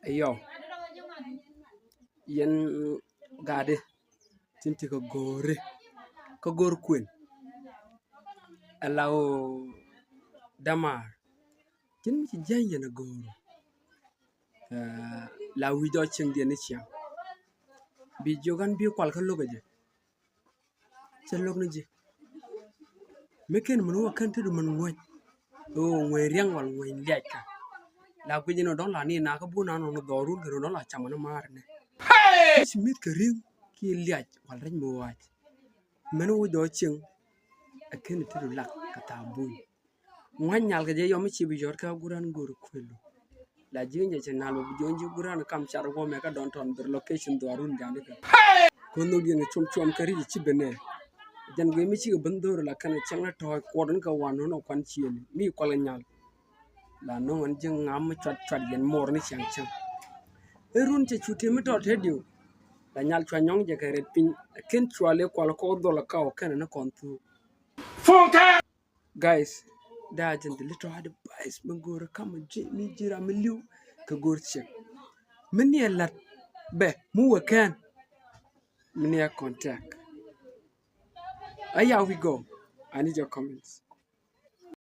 Yo, yen gade tinti ka gor kwen alao damar tin mi janye na goro la wi do ching de ni chiang bi jogan bi kwal ka loga je chen log ni je meken mun wa kan tudu mun ngoy o ngoy riang wal ngoy liaka la ku jino don la ni na ka bu na no dorun ka don la chamana mar ne smith ka ring ki liak wal ren mo wach men wo do ching aken tudu lak ka ta bu ngoy nyal ga je yo mi chi bi jor ka guran gor kwelo la jinje chen na lo jonji guran kam char go me ka don ton der location do arun jande ka ko no di ne chom kari chi bene jan go mi chi bandor la kan changa to ko don ka wano no kwan chien mi ko la nyal la no an jeng ngam chat yen mor ni chang chang erun che chuti mi to tedio la nyal chwa nyong je kare pin ken chwale kwal ko do la ka o kan na kon tu fonka guys da jan de little advice mangor kam je mi jira mi liu ka gor che min ye lat be mu wa kan min ya contact aya we go. I need your comments.